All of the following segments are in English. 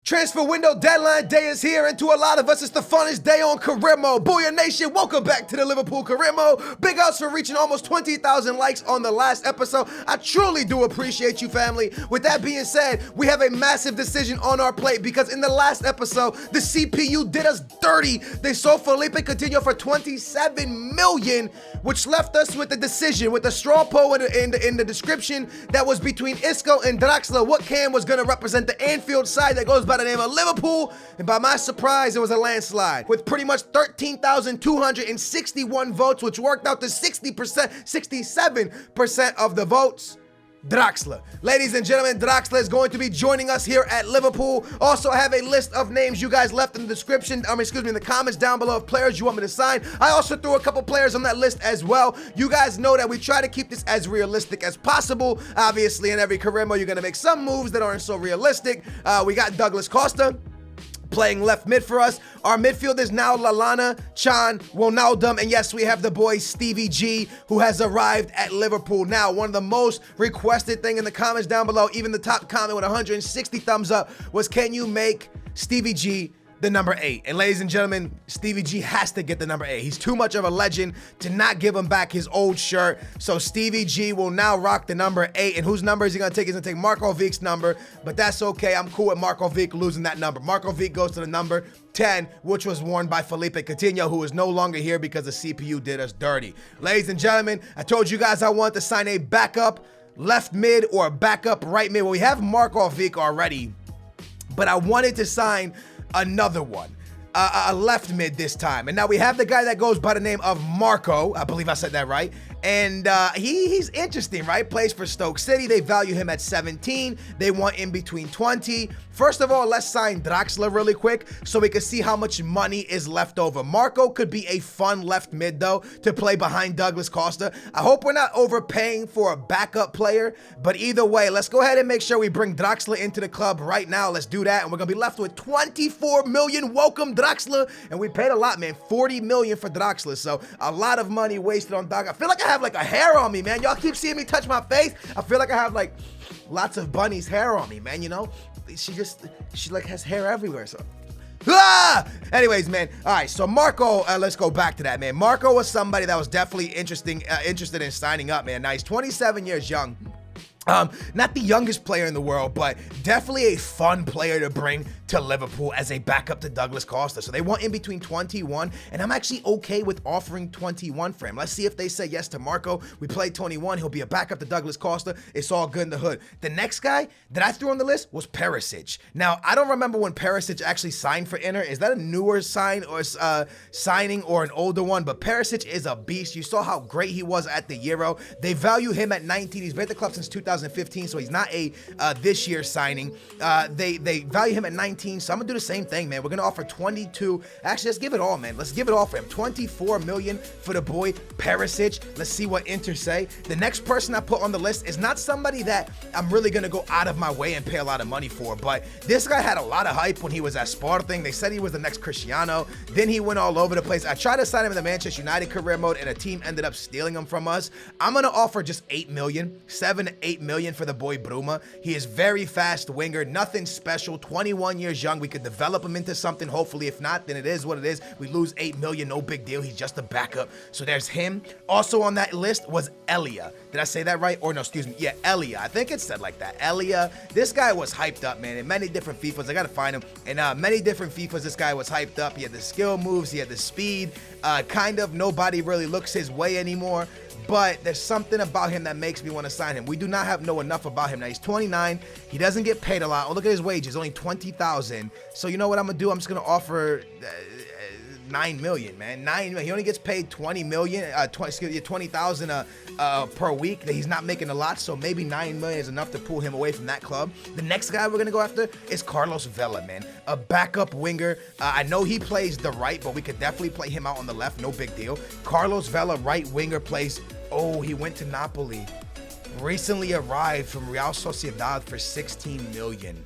Transfer window deadline day is here, and to a lot of us, it's the funnest day on career mode. Booyah Nation, welcome back to the Liverpool career mode. Big ups for reaching almost 20,000 likes on the last episode. I truly do appreciate you, family. With that being said, we have a massive decision on our plate because in the last episode, the CPU did us dirty. They sold Felipe Coutinho for 27 million, which left us with the decision, with the straw poll in the description that was between Isco and Draxler, what Cam was going to represent the Anfield side that goes by the name of Liverpool, and by my surprise, it was a landslide with pretty much 13,261 votes, which worked out to 67% of the votes. Draxler. Ladies and gentlemen, Draxler is going to be joining us here at Liverpool. Also, I have a list of names you guys left in the description, in the comments down below of players you want me to sign. I also threw a couple players on that list as well. You guys know that we try to keep this as realistic as possible. Obviously, in every career mode, you're going to make some moves that aren't so realistic. We got Douglas Costa playing left mid for us. Our midfield is now Lallana, Chan, Wijnaldum, and yes, we have the boy Stevie G, who has arrived at Liverpool. Now, one of the most requested thing in the comments down below, even the top comment with 160 thumbs up, was can you make Stevie G the number 8? And ladies and gentlemen, Stevie G has to get the number 8. He's too much of a legend to not give him back his old shirt. So Stevie G will now rock the number 8. And whose number is he going to take? He's going to take Marco Vic's number, but that's okay. I'm cool with Marco Vic losing that number. Marco Vic goes to the number 10, which was worn by Felipe Coutinho, who is no longer here because the CPU did us dirty. Ladies and gentlemen, I told you guys I wanted to sign a backup left mid or a backup right mid. Well, we have Marco Vic already, but I wanted to sign another one, a left mid this time. And now we have the guy that goes by the name of Marco. I believe I said that right. And he's interesting, right? Plays for Stoke City. They value him at 17. They want in between 20. First of all, let's sign Draxler really quick so we can see how much money is left over. Marco could be a fun left mid, though, to play behind Douglas Costa. I hope we're not overpaying for a backup player, but either way, let's go ahead and make sure we bring Draxler into the club right now. Let's do that, and we're going to be left with 24 million. Welcome, Draxler. And we paid a lot, man, 40 million for Draxler, so a lot of money wasted on Doug. I feel like I have like a hair on me, man. Y'all keep seeing me touch my face. I feel like I have like lots of Bunny's hair on me, man, you know? She like has hair everywhere, so. Anyways, man. All right, so Marco, let's go back to that, man. Marco was somebody that was definitely interested in signing up, man. Now, he's 27 years young. Not the youngest player in the world, but definitely a fun player to bring to Liverpool as a backup to Douglas Costa. So they want in between 21, and I'm actually okay with offering 21 for him. Let's see if they say yes to Marco. We played 21. He'll be a backup to Douglas Costa. It's all good in the hood. The next guy that I threw on the list was Perisic. Now, I don't remember when Perisic actually signed for Inter. Is that a newer signing or an older one? But Perisic is a beast. You saw how great he was at the Euro. They value him at 19. He's been at the club since 2015, so he's not a this year signing. They value him at 19, so I'm gonna do the same thing, man. We're gonna offer 22. Actually, let's give it all, man. Let's give it all for him. 24 million for the boy Perisic. Let's see what Inter say. The next person I put on the list is not somebody that I'm really gonna go out of my way and pay a lot of money for, but this guy had a lot of hype when he was at Sporting. They said he was the next Cristiano. Then he went all over the place. I tried to sign him in the Manchester United career mode, and a team ended up stealing him from us. I'm gonna offer just 8 million, 7 to 8 million for the boy Bruma. He is very fast winger, nothing special, 21 years young. We could develop him into something, hopefully. If not, then it is what it is. We lose 8 million, no big deal. He's just a backup. So there's him. Also on that list was Elia. Did I say that right? Or no, excuse me. Yeah, Elia. I think it said like that. Elia. This guy was hyped up, man. In many different FIFAs. I got to find him. In many different FIFAs, this guy was hyped up. He had the skill moves. He had the speed. Kind of nobody really looks his way anymore. But there's something about him that makes me want to sign him. We do not know enough about him. Now, he's 29. He doesn't get paid a lot. Oh, look at his wages, only 20,000. So you know what I'm going to do? I'm just going to offer 9 million, man. 9 million. He only gets paid 20 million, 20,000 per week. He's not making a lot, so maybe 9 million is enough to pull him away from that club. The next guy we're going to go after is Carlos Vela, man. A backup winger. I know he plays the right, but we could definitely play him out on the left. No big deal. Carlos Vela, right winger, plays. Oh, he went to Napoli. Recently arrived from Real Sociedad for 16 million.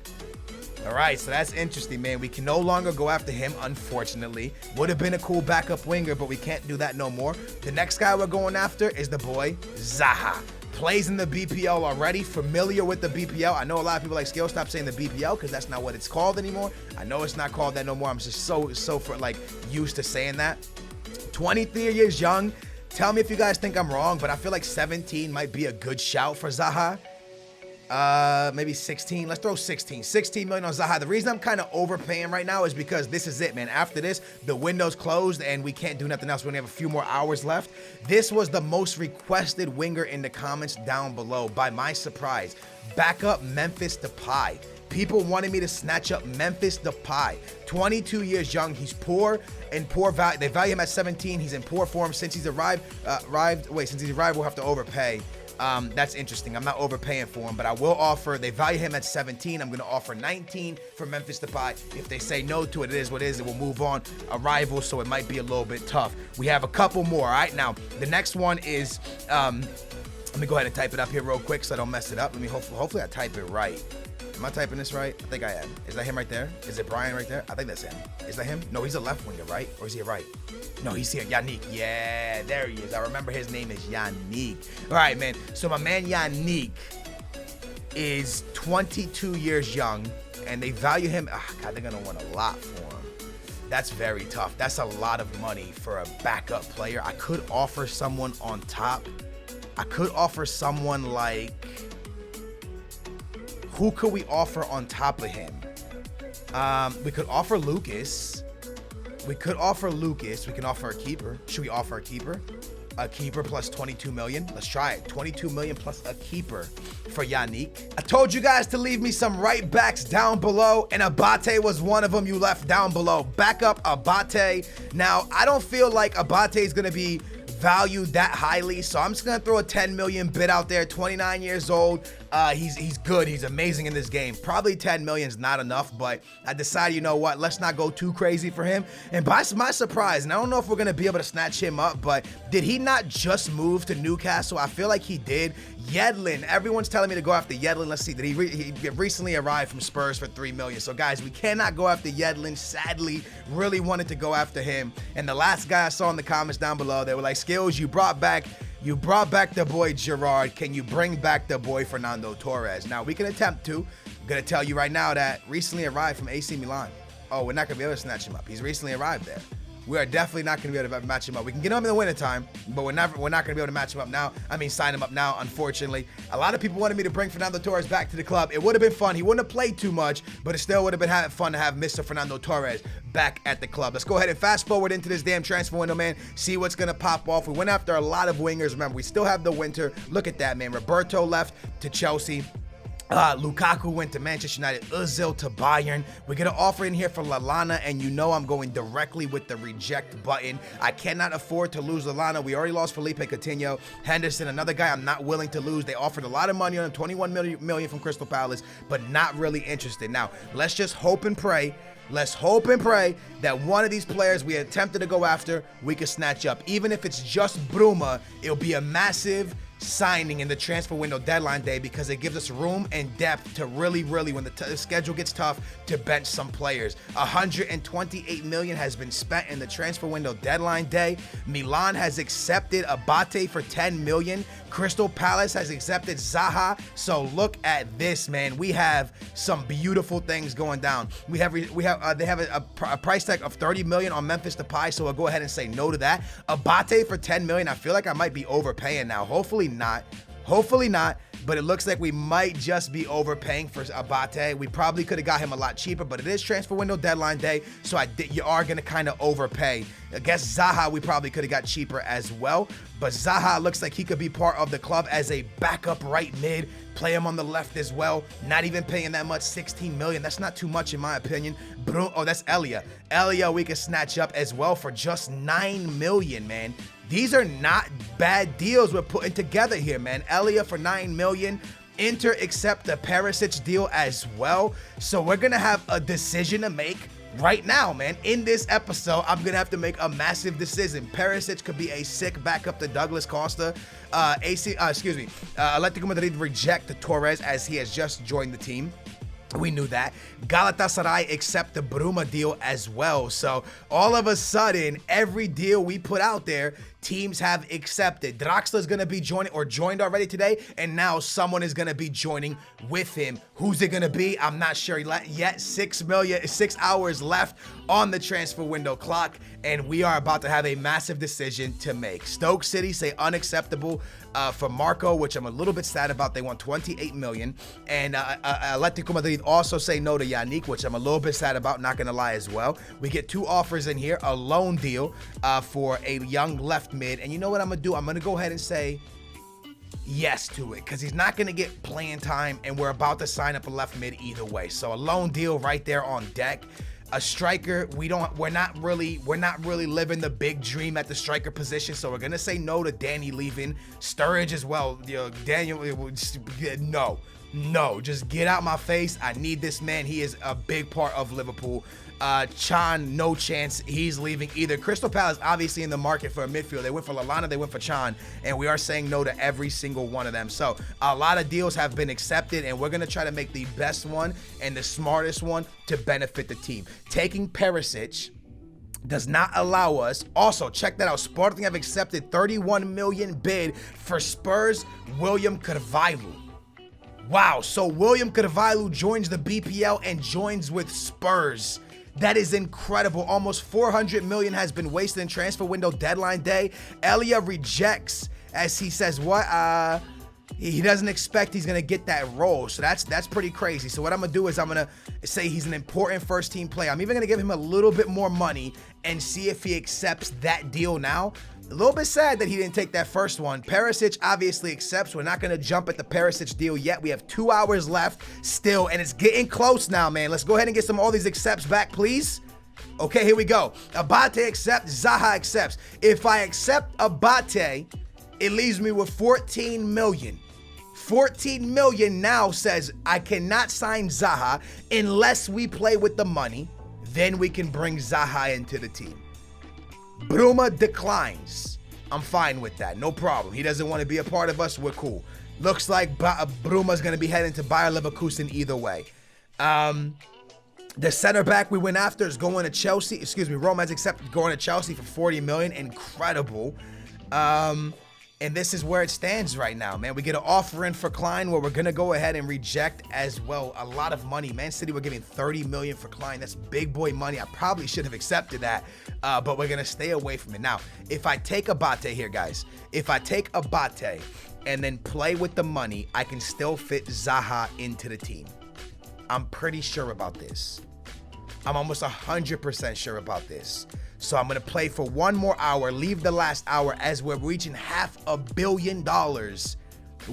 All right, so that's interesting, man. We can no longer go after him, unfortunately. Would have been a cool backup winger, but we can't do that no more. The next guy we're going after is the boy Zaha. plays in the BPL already, familiar with the BPL. I know a lot of people like Skill stop saying the BPL because that's not what it's called anymore. I know it's not called that no more. I'm just so used to saying that. 23 years young. Tell me if you guys think I'm wrong, but I feel like 17 might be a good shout for Zaha. Maybe 16. Let's throw 16. 16 million on Zaha. The reason I'm kind of overpaying right now is because this is it, man. After this, the window's closed and we can't do nothing else. We only have a few more hours left. This was the most requested winger in the comments down below by my surprise. Backup Memphis Depay. People wanted me to snatch up Memphis Depay. 22 years young. He's poor and poor value. They value him at 17. He's in poor form since he's arrived. Since he's arrived, we'll have to overpay. That's interesting. I'm not overpaying for him, but I will offer. They value him at 17. I'm going to offer 19 for Memphis Depay. If they say no to it, it is what it is. It will move on. Arrival, so it might be a little bit tough. We have a couple more. All right, now the next one is. Let me go ahead and type it up here real quick so I don't mess it up. Let me hopefully I type it right. Am I typing this right? I think I am. Is that him right there? Is it Brian right there? I think that's him. Is that him? No, he's a left winger, right? Or is he a right? No, he's here. Yannick. Yeah, there he is. I remember his name is Yannick. All right, man. So my man Yannick is 22 years young, and they value him. Oh, God, they're going to want a lot for him. That's very tough. That's a lot of money for a backup player. I could offer someone on top. I could offer someone like... Who could we offer on top of him? We could offer Lucas. We can offer a keeper. Should we offer a keeper? A keeper plus 22 million. Let's try it. 22 million plus a keeper for Yannick. I told you guys to leave me some right backs down below, and Abate was one of them you left down below. Back up Abate. Now, I don't feel like Abate is going to be valued that highly, so I'm just gonna throw a 10 million bid out there. 29 years old. He's good. He's amazing in this game. Probably 10 million is not enough, but I decided, you know what, let's not go too crazy for him. And by my surprise, and I don't know if we're gonna be able to snatch him up, but did he not just move to Newcastle? I feel like he did. Yedlin, everyone's telling me to go after Yedlin. Let's see, did he recently arrived from Spurs for 3 million. So guys, we cannot go after Yedlin. Sadly, really wanted to go after him. And the last guy I saw in the comments down below, they were like, Skills, you brought back the boy Gerard. Can you bring back the boy Fernando Torres? Now, we can attempt to. I'm going to tell you right now that recently arrived from AC Milan. Oh, we're not going to be able to snatch him up. He's recently arrived there. We are definitely not going to be able to match him up. We can get him in the wintertime, but we're not going to be able to match him up now. I mean, sign him up now, unfortunately. A lot of people wanted me to bring Fernando Torres back to the club. It would have been fun. He wouldn't have played too much, but it still would have been fun to have Mr. Fernando Torres back at the club. Let's go ahead and fast forward into this damn transfer window, man. See what's going to pop off. We went after a lot of wingers. Remember, we still have the winter. Look at that, man. Roberto left to Chelsea. Lukaku went to Manchester United. Ozil to Bayern. We're going to offer in here for Lallana, and you know I'm going directly with the reject button. I cannot afford to lose Lallana. We already lost Felipe Coutinho. Henderson, another guy I'm not willing to lose. They offered a lot of money on him, 21 million from Crystal Palace, but not really interested. Now, let's just hope and pray. Let's hope and pray that one of these players we attempted to go after, we can snatch up. Even if it's just Bruma, it'll be a massive signing in the transfer window deadline day because it gives us room and depth to really, when the schedule gets tough, to bench some players. 128 million has been spent in the transfer window deadline day. Milan has accepted Abate for 10 million. Crystal Palace has accepted Zaha. So look at this, man. We have some beautiful things going down. They have a price tag of 30 million on Memphis Depay, so we'll go ahead and say no to that. Abate for 10 million. I feel like I might be overpaying now. Hopefully not, but it looks like we might just be overpaying for Abate. We probably could have got him a lot cheaper, but it is transfer window deadline day, so you are going to kind of overpay. I guess Zaha we probably could have got cheaper as well, but Zaha looks like he could be part of the club as a backup right mid. Play him on the left as well. Not even paying that much, 16 million. That's not too much in my opinion. Oh, that's Elia. Elia we could snatch up as well for just 9 million, man. These are not bad deals we're putting together here, man. Elia for 9 million. Inter accept the Perisic deal as well. So we're going to have a decision to make right now, man. In this episode, I'm going to have to make a massive decision. Perisic could be a sick backup to Douglas Costa. Atletico Madrid reject the Torres as he has just joined the team. We knew that. Galatasaray accept the Bruma deal as well. So all of a sudden, every deal we put out there teams have accepted. Draxler is going to be joined already today, and now someone is going to be joining with him. Who's it going to be? I'm not sure yet. 6 hours left on the transfer window clock, and we are about to have a massive decision to make. Stoke City say unacceptable for Marco, which I'm a little bit sad about. They want 28 million, and Atletico Madrid also say no to Yannick, which I'm a little bit sad about, not going to lie as well. We get 2 offers in here, a loan deal for a young left mid, and you know what I'm going to do? I'm going to go ahead and say yes to it, because he's not going to get playing time, and we're about to sign up a left mid either way. So a loan deal right there on deck. A striker, we're not really living the big dream at the striker position, so we're gonna say no to Danny leaving. Sturridge as well. Daniel, no, just get out my face. I need this man. He is a big part of Liverpool. Chan, no chance he's leaving either. Crystal Palace obviously in the market for a midfield. They went for Lallana, they went for Chan, and we are saying no to every single one of them. So a lot of deals have been accepted, and we're going to try to make the best one and the smartest one to benefit the team. Taking Perisic does not allow us. Also, check that out. Sporting have accepted 31 million bid for Spurs William Carvalho. Wow, so William Carvalho joins the BPL and joins with Spurs. That is incredible. Almost 400 million has been wasted in transfer window deadline day. Elia rejects, as he says, what? He doesn't expect he's going to get that role. So that's pretty crazy. So what I'm going to do is I'm going to say he's an important first team player. I'm even going to give him a little bit more money and see if he accepts that deal now. A little bit sad that he didn't take that first one. Perisic obviously accepts. We're not going to jump at the Perisic deal yet. We have 2 hours left still, and it's getting close now, man. Let's go ahead and get all these accepts back, please. Okay, here we go. Abate accepts. Zaha accepts. If I accept Abate, it leaves me with 14 million. 14 million now says I cannot sign Zaha unless we play with the money. Then we can bring Zaha into the team. Bruma declines. I'm fine with that. No problem. He doesn't want to be a part of us. We're cool. Looks like Bruma's going to be heading to Bayer Leverkusen either way. The center back we went after is going to Chelsea. Excuse me. Roma has accepted going to Chelsea for 40 million. Incredible. And this is where it stands right now, man. We get an offer in for Klein where we're going to go ahead and reject as well. A lot of money. Man City, we're giving 30 million for Klein. That's big boy money. I probably should have accepted that, but we're going to stay away from it. Now, if I take Abate here, guys, if I take Abate and then play with the money, I can still fit Zaha into the team. I'm pretty sure about this. I'm almost 100% sure about this. So I'm going to play for 1 more hour, leave the last hour as we're reaching $500 million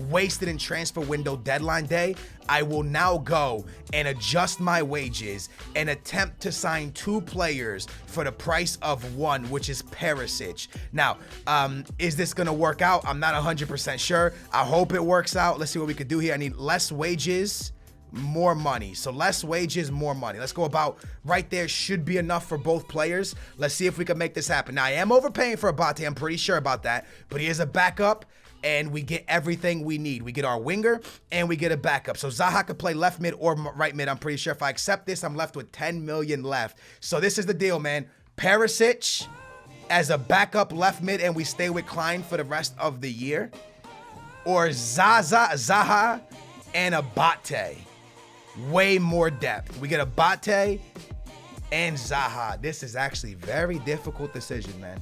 wasted in transfer window deadline day. I will now go and adjust my wages and attempt to sign 2 players for the price of 1, which is Perisic. Now, is this going to work out? I'm not 100% sure. I hope it works out. Let's see what we could do here. I need less wages, more money. So less wages, more money. Let's go about right there. Should be enough for both players. Let's see if we can make this happen. Now, I am overpaying for Abate. I'm pretty sure about that. But he is a backup, and we get everything we need. We get our winger, and we get a backup. So Zaha could play left mid or right mid. I'm pretty sure if I accept this, I'm left with 10 million left. So this is the deal, man. Perisic as a backup left mid, and we stay with Klein for the rest of the year. Or Zaha and Abate. Way more depth. We get Abate and Zaha. This is actually a very difficult decision, man.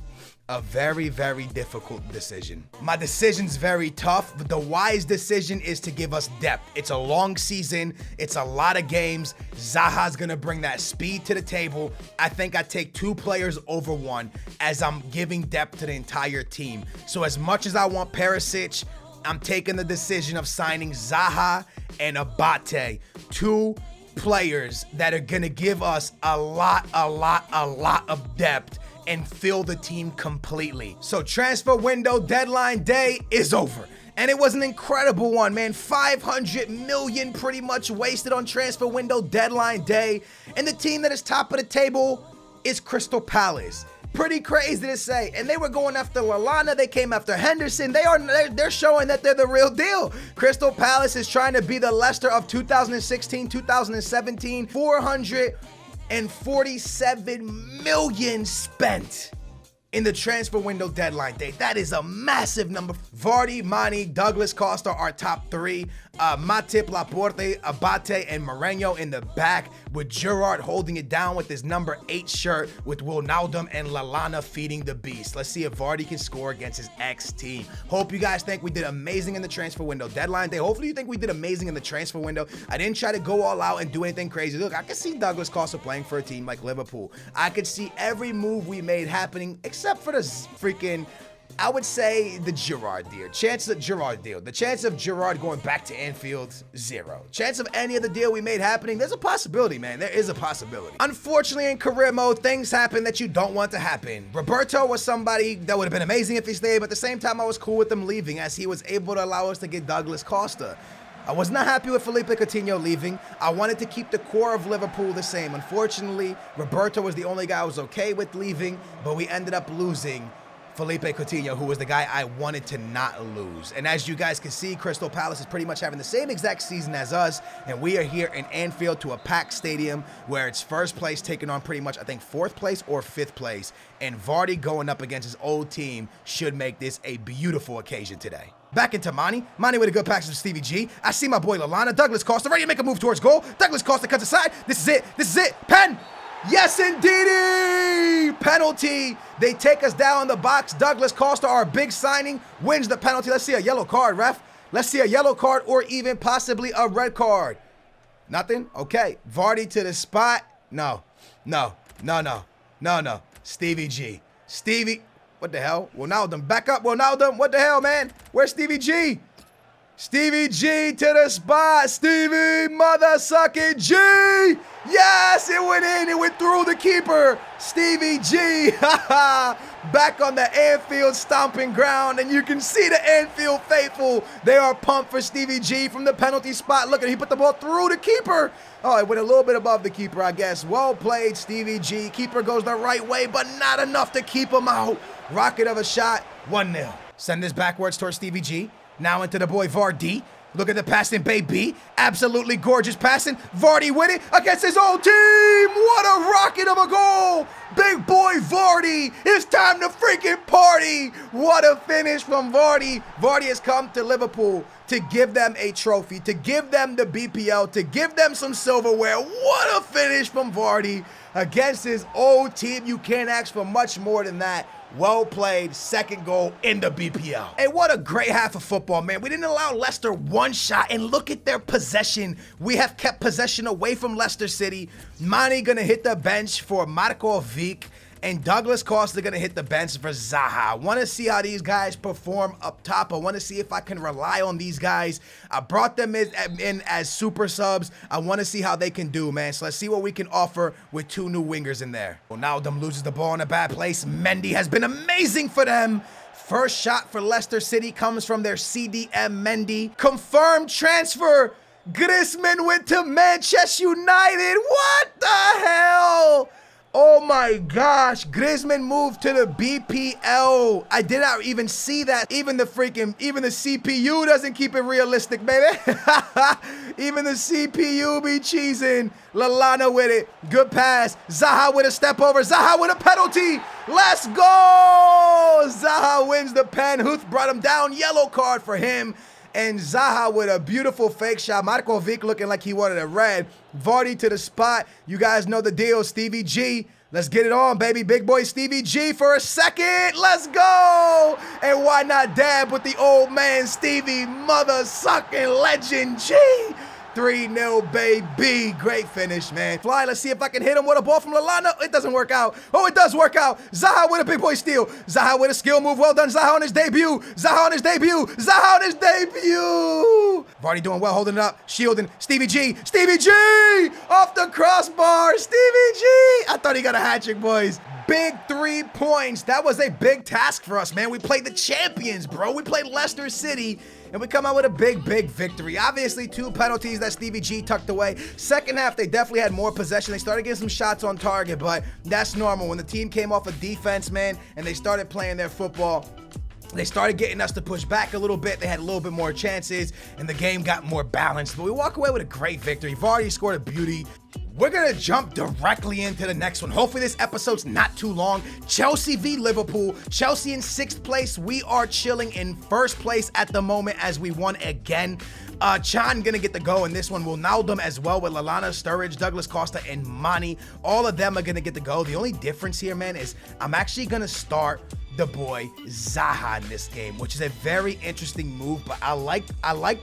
A very, very difficult decision. My decision's very tough, but the wise decision is to give us depth. It's a long season. It's a lot of games. Zaha's gonna bring that speed to the table. I think I take 2 players over 1 as I'm giving depth to the entire team. So as much as I want Perisic, I'm taking the decision of signing Zaha and Abate, 2 players that are going to give us a lot of depth and fill the team completely. So transfer window deadline day is over. And it was an incredible one, man. 500 million pretty much wasted on transfer window deadline day. And the team that is top of the table is Crystal Palace. Pretty crazy to say. And they were going after Lallana. They came after Henderson. They're showing that they're the real deal. Crystal Palace is trying to be the Leicester of 2016, 2017. 447 million spent in the transfer window deadline day. That is a massive number. Vardy, Mane, Douglas Costa are top 3. Matip, Laporte, Abate, and Moreno in the back, with Gerrard holding it down with his number 8 shirt, with Wijnaldum and Lallana feeding the beast. Let's see if Vardy can score against his ex-team. Hope you guys think we did amazing in the transfer window deadline day. Hopefully you think we did amazing in the transfer window. I didn't try to go all out and do anything crazy. Look, I could see Douglas Costa playing for a team like Liverpool. I could see every move we made happening, except for the freaking, I would say, the Gerrard deal. The chance of Gerrard going back to Anfield, 0. Chance of any other deal we made happening, there's a possibility, man. There is a possibility. Unfortunately, in career mode, things happen that you don't want to happen. Roberto was somebody that would have been amazing if he stayed, but at the same time, I was cool with him leaving, as he was able to allow us to get Douglas Costa. I was not happy with Felipe Coutinho leaving. I wanted to keep the core of Liverpool the same. Unfortunately, Roberto was the only guy I was okay with leaving, but we ended up losing Felipe Coutinho, who was the guy I wanted to not lose. And as you guys can see, Crystal Palace is pretty much having the same exact season as us, and we are here in Anfield to a packed stadium where it's first place taking on pretty much, I think, 4th place or 5th place. And Vardy going up against his old team should make this a beautiful occasion today. Back into Mane. Mane with a good pass to Stevie G. I see my boy Lallana. Douglas Costa ready to make a move towards goal. Douglas Costa cuts aside. This is it. This is it. Pen. Yes, indeedy! Penalty. They take us down in the box. Douglas Costa, our big signing, wins the penalty. Let's see a yellow card, ref. Let's see a yellow card or even possibly a red card. Nothing? Okay. Vardy to the spot. No. Stevie G. Stevie. What the hell? Wijnaldum. Back up, Wijnaldum. What the hell, man? Where's Stevie G? Stevie G to the spot. Stevie mother-sucking G. Yes, it went in. It went through the keeper. Stevie G. Back on the Anfield stomping ground. And you can see the Anfield faithful. They are pumped for Stevie G from the penalty spot. Look at, he put the ball through the keeper. Oh, it went a little bit above the keeper, I guess. Well played, Stevie G. Keeper goes the right way, but not enough to keep him out. Rocket of a shot. 1-0. Send this backwards towards Stevie G. Now into the boy Vardy. Look at the passing, baby. Absolutely gorgeous passing. Vardy with it against his old team. What a rocket of a goal. Big boy Vardy. It's time to freaking party. What a finish from Vardy. Vardy has come to Liverpool to give them a trophy, to give them the BPL, to give them some silverware. What a finish from Vardy against his old team. You can't ask for much more than that. Well played, second goal in the BPL. Hey, what a great half of football, man. We didn't allow Leicester one shot, and look at their possession. We have kept possession away from Leicester City. Mane gonna hit the bench for Marco Vic, and Douglas Costa gonna hit the bench for Zaha. I wanna see how these guys perform up top. I wanna see if I can rely on these guys. I brought them in as super subs. I wanna see how they can do, man. So let's see what we can offer with 2 new wingers in there. Wijnaldum loses the ball in a bad place. Mendy has been amazing for them. First shot for Leicester City comes from their CDM Mendy. Confirmed transfer. Griezmann went to Manchester United. What the hell? Oh my gosh, Griezmann moved to the BPL. I did not even see that. Even the CPU doesn't keep it realistic, baby. Even the CPU be cheesing. Lallana with it. Good pass. Zaha with a step over. Zaha with a penalty. Let's go. Zaha wins the pen. Huth brought him down. Yellow card for him. And Zaha with a beautiful fake shot. Marco Vic looking like he wanted a red. Vardy to the spot. You guys know the deal. Stevie G. Let's get it on, baby. Big boy Stevie G for a second. Let's go. And why not dab with the old man Stevie, mother-sucking legend G. 3-0, baby. Great finish, man. Fly, let's see if I can hit him with a ball from Lallana. It doesn't work out. Oh, it does work out. Zaha with a big boy steal. Zaha with a skill move. Well done. Zaha on his debut. Zaha on his debut. Zaha on his debut. Vardy doing well, holding it up. Shielding. Stevie G. Stevie G. Off the crossbar. Stevie G. I thought he got a hat trick, boys. Big 3 points. That was a big task for us, man. We played the champions, bro. We played Leicester City, and we come out with a big victory. Obviously, 2 penalties that Stevie G tucked away. Second half, they definitely had more possession. They started getting some shots on target, but that's normal. When the team came off of defense, man, and they started playing their football, they started getting us to push back a little bit. They had a little bit more chances, and the game got more balanced. But we walk away with a great victory. Vardy scored a beauty. we're gonna jump directly into the next one. Hopefully this episode's not too long. Chelsea v Liverpool. Chelsea in 6th place. We are chilling in 1st place at the moment as we won again. Chan gonna get the go in this one. Wijnaldum as well with Lallana, Sturridge, Douglas Costa, and Mane. All of them are gonna get the go. The only difference here, man, is I'm actually gonna start the boy Zaha in this game, which is a very interesting move, but I liked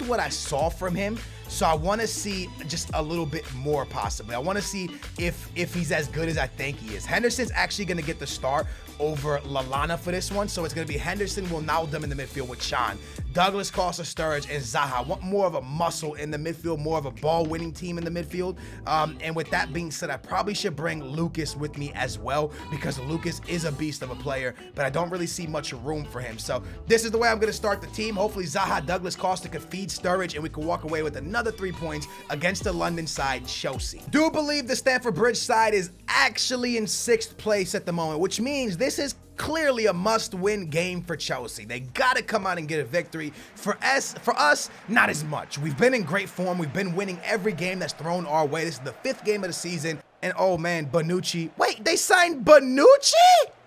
what I saw from him. So I want to see just a little bit more possibly. I want to see if he's as good as I think he is. Henderson's actually going to get the start over Lallana for this one. So it's going to be Henderson, Wijnaldum in the midfield with Chan, Douglas Costa, Sturridge, and Zaha. I want more of a muscle in the midfield, more of a ball-winning team in the midfield. And with that being said, I probably should bring Lucas with me as well because Lucas is a beast of a player, but I don't really see much room for him. So this is the way I'm going to start the team. Hopefully Zaha, Douglas Costa could feed Sturridge and we can walk away with another 3 points against the London side, Chelsea. Do believe the Stamford Bridge side is actually in 6th place at the moment, which means this is clearly a must-win game for Chelsea. They got to come out and get a victory. For us, not as much. We've been in great form. We've been winning every game that's thrown our way. This is the 5th game of the season. And oh man, Bonucci. Wait, they signed Bonucci?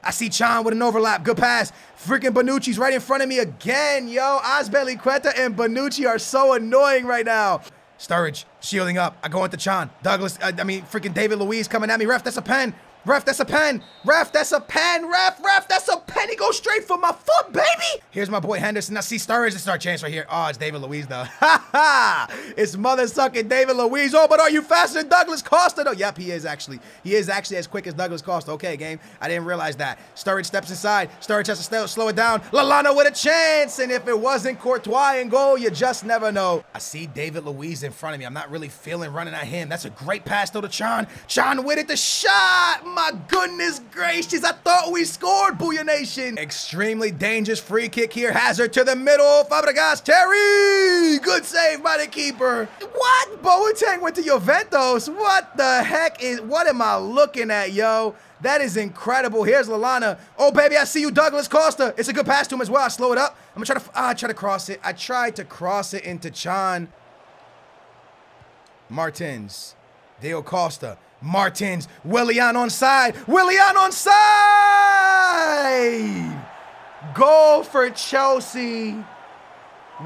I see Chan with an overlap. Good pass. Freaking Bonucci's right in front of me again. Yo, Azpilicueta and Bonucci are so annoying right now. Sturridge shielding up. I go into Chan. Douglas, freaking David Luiz coming at me. Ref, that's a pen. Ref, that's a pen. Ref, that's a pen. Ref, that's a pen. He goes straight for my foot, baby. Here's my boy Henderson. I see Sturridge. It's our chance right here. Oh, it's David Luiz, though. Ha ha. It's mother-sucking David Luiz. Oh, but are you faster than Douglas Costa, though? Yep, he is actually. He is actually as quick as Douglas Costa. Okay, game. I didn't realize that. Sturridge steps inside. Sturridge has to slow it down. Lallana with a chance. And if it wasn't Courtois in goal, you just never know. I see David Luiz in front of me. I'm not really feeling running at him. That's a great pass, though, to Chan. Chan with it. The shot. My goodness gracious, I thought we scored, Booyah Nation. Extremely dangerous free kick here. Hazard to the middle. Fabregas, Terry. Good save by the keeper. What? Boateng went to Juventus. What the heck what am I looking at, yo? That is incredible. Here's Lallana. Oh, baby, I see you, Douglas Costa. It's a good pass to him as well. I slow it up. I'm going to try to cross it. I tried to cross it into Chan. Martins. Deo Costa. Martins, Willian onside. Willian onside! Goal for Chelsea.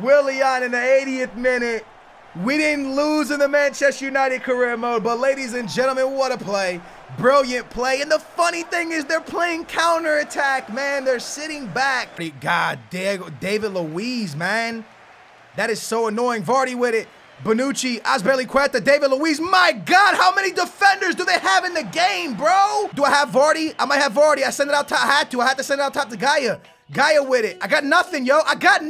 Willian in the 80th minute. We didn't lose in the Manchester United career mode, but ladies and gentlemen, what a play. Brilliant play. And the funny thing is they're playing counterattack, man. They're sitting back. God, David Luiz, man. That is so annoying. Vardy with it. Bonucci, Azpilicueta, David Luiz. My God, how many defenders do they have in the game, bro? Do I have Vardy? I might have Vardy. I send it out top. I had to send it out top to Gaia. Gaia with it. I got nothing, yo. I got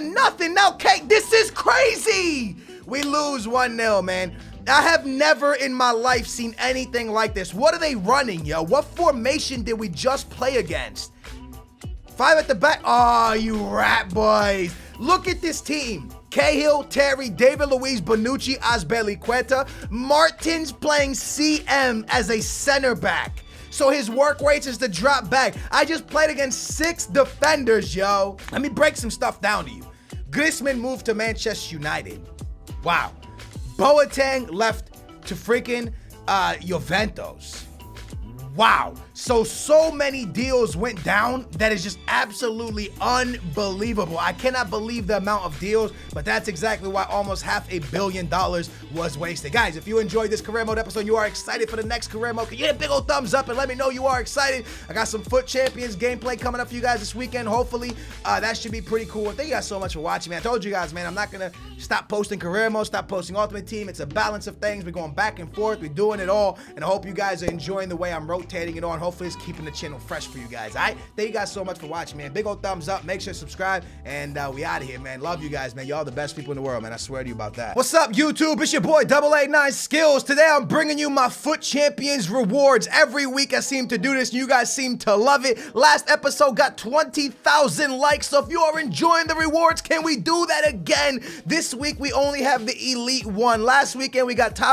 nothing. Now, Kate, this is crazy. We lose 1-0, man. I have never in my life seen anything like this. What are they running, yo? What formation did we just play against? 5 at the back. Oh, you rat boys. Look at this team. Cahill, Terry, David Luiz, Bonucci, Azpilicueta. Martins playing CM as a center back. So his work rates is to drop back. I just played against 6 defenders, yo. Let me break some stuff down to you. Griezmann moved to Manchester United. Wow. Boateng left to freaking Juventus. Wow. So many deals went down that is just absolutely unbelievable. I cannot believe the amount of deals, but that's exactly why almost $500 million was wasted. Guys, if you enjoyed this career mode episode, you are excited for the next career mode, can you hit a big old thumbs up and let me know you are excited. I got some Foot Champions gameplay coming up for you guys this weekend. Hopefully, that should be pretty cool. Thank you guys so much for watching, man. I told you guys, man, I'm not going to stop posting career mode, stop posting Ultimate Team. It's a balance of things. We're going back and forth. We're doing it all, and I hope you guys are enjoying the way I'm rotating it on. Hopefully, it's keeping the channel fresh for you guys. All right, thank you guys so much for watching, man. Big old thumbs up. Make sure to subscribe, and we out of here, man. Love you guys, man. Y'all the best people in the world, man. I swear to you about that. What's up, YouTube? It's your boy 889 Skills. Today I'm bringing you my Foot Champions rewards. Every week I seem to do this, and you guys seem to love it. Last episode got 20,000 likes, so if you are enjoying the rewards, can we do that again? This week we only have the Elite 1. Last weekend we got top